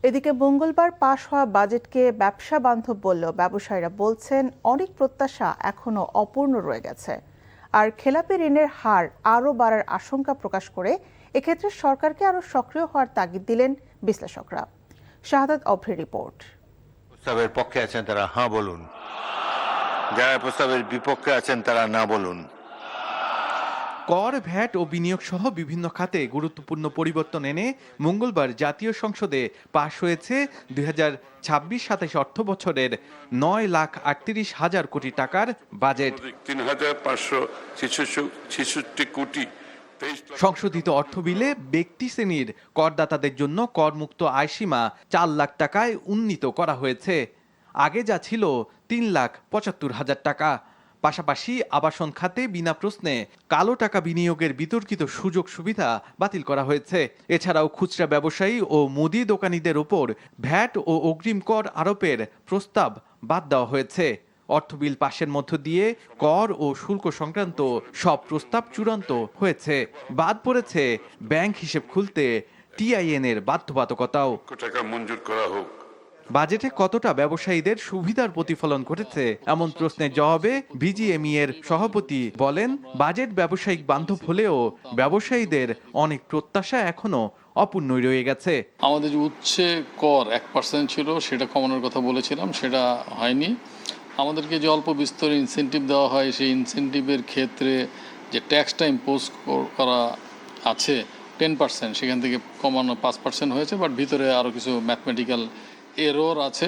এদিকে মঙ্গলবার পাশ হওয়া বাজেটকে ব্যবসা বান্ধব বললেও ব্যবসায়ীরা বলছেন অনেক প্রত্যাশা এখনো অপূর্ণ রয়ে গেছে। আর খেলাপি ঋণের হার আরও বাড়ার আশঙ্কা প্রকাশ করে এক্ষেত্রে সরকারকে আরও সক্রিয় হওয়ার তাগিদ দিলেন বিশ্লেষকরা। শাহাদাত অভ্রের রিপোর্ট। প্রস্তাবের পক্ষে আছেন তারা হ্যাঁ বলুন, যারা প্রস্তাবের বিপক্ষে আছেন তারা না বলুন। কর, ভ্যাট ও বিনিয়োগ সহ বিভিন্ন খাতে গুরুত্বপূর্ণ পরিবর্তন এনে মঙ্গলবার জাতীয় সংসদে পাশ হয়েছে 2026-27 অর্থ বছরের 9,38,000 কোটি টাকার বাজেট। 3,566 কোটি। সংশোধিত অর্থ বিলে ব্যক্তি শ্রেণীর করদাতাদের জন্য করমুক্ত আয়সীমা 4 লাখ টাকায় উন্নীত করা হয়েছে। আগে যা ছিল 3,75,000 টাকা। পাশাপাশি আবাসন খাতে বিনা প্রশ্নে কালো টাকা বিনিয়োগের বিতর্কিত সুযোগ সুবিধা বাতিল করা হয়েছে। এছাড়াও খুচরা ব্যবসায়ী ও মুদি দোকানীদের উপর ভ্যাট ও অগ্রিম কর আরোপের প্রস্তাব বাদ দেওয়া হয়েছে। অর্থ বিল পাশের মধ্য দিয়ে কর ও শুল্ক সংক্রান্ত সব প্রস্তাব চূড়ান্ত হয়েছে। বাদ পড়েছে ব্যাংক হিসেব খুলতে টিআইএন এর বাধ্যবাধকতাও। টাকা মঞ্জুর করা হোক। বাজেটে কতটা ব্যবসায়ীদের সুবিধার প্রতিফলন ঘটেছে এমন প্রশ্নের জবাবে বিজিএমই এর সভাপতি বলেন, বাজেট ব্যবসায়িক বান্ধব হলেও ব্যবসায়ীদের অনেক প্রত্যাশা এখনো অপূর্ণই রয়ে গেছে। আমাদের যে উচ্ছে কর 1% ছিল সেটা কমানোর কথা বলেছিলাম, সেটা হয়নি। আমাদেরকে যে অল্প বিস্তর ইনসেন্টিভ দেওয়া হয় সেই ইনসেন্টিভের ক্ষেত্রে যে ট্যাক্সটা ইম্পোজ করা আছে 10%, সেখান থেকে কমানো 5% হয়েছে, বাট ভিতরে আরও কিছু ম্যাথমেটিক্যাল এরর আছে।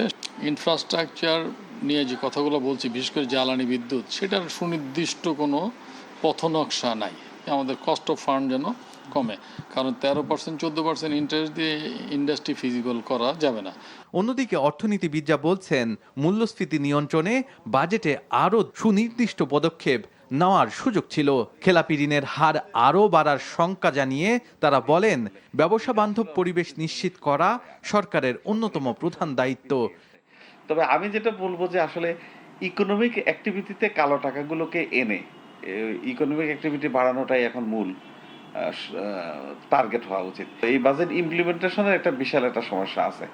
ইনফ্রাস্ট্রাকচার নিয়ে যে কথাগুলো বলছি, বিশেষ করে জ্বালানি বিদ্যুৎ, সেটার সুনির্দিষ্ট কোনো পথনকশা নাই। আমাদের কস্ট অফ ফান্ড যেন কমে, কারণ 13% 14% ইন্টারেস্ট দিয়ে ইন্ডাস্ট্রি ফিজিবল করা যাবে না। অন্যদিকে অর্থনীতিবিদরা বলছেন, মূল্যস্ফীতি নিয়ন্ত্রণে বাজেটে আরও সুনির্দিষ্ট পদক্ষেপ নেওয়ার সুযোগ ছিল। খেলাপি ঋণের হার আরও বাড়ার শঙ্কা জানিয়ে তারা বলেন, ব্যবসা বান্ধব পরিবেশ নিশ্চিত করা সরকারের অন্যতম প্রধান দায়িত্ব। তবে আমি যেটা বলবো যে আসলে ইকোনমিক অ্যাক্টিভিটিতে কালো টাকাগুলোকে এনে ইকোনমিক অ্যাক্টিভিটি বাড়ানোটাই এখন মূল টার্গেট হওয়া উচিত। এই বাজেট ইমপ্লিমেন্টেশনের একটা বিশাল একটা সমস্যা আছে।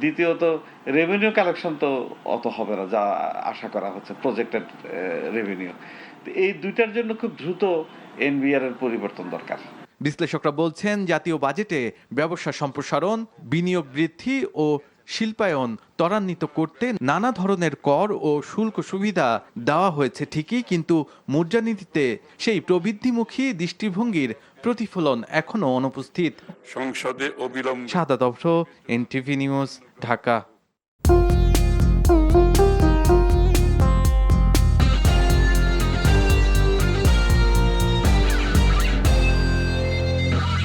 দ্বিতীয়ত রেভিনিউ কালেকশন তো অত হবে না যা আশা করা হচ্ছে, প্রজেক্টেড রেভিনিউ। এই দুইটার জন্য খুব দ্রুত এনবিআর এর পরিবর্তন দরকার। বিশ্লেষকরা বলছেন, জাতীয় বাজেটে ব্যবসা সম্প্রসারণ, বিনিয়োগ বৃদ্ধি ও শিল্পায়ন ত্বরান্বিত করতে নানা ধরনের কর ও শুল্ক সুবিধা দেওয়া হয়েছে ঠিকই, কিন্তু মুদ্রানীতিতে সেই প্রবৃদ্ধিমুখী দৃষ্টিভঙ্গির প্রতিফলন এখনো অনুপস্থিত। সংসদে অবিলম্বে। শাহাদাত অভ্র, এনটিভি নিউজ, ঢাকা।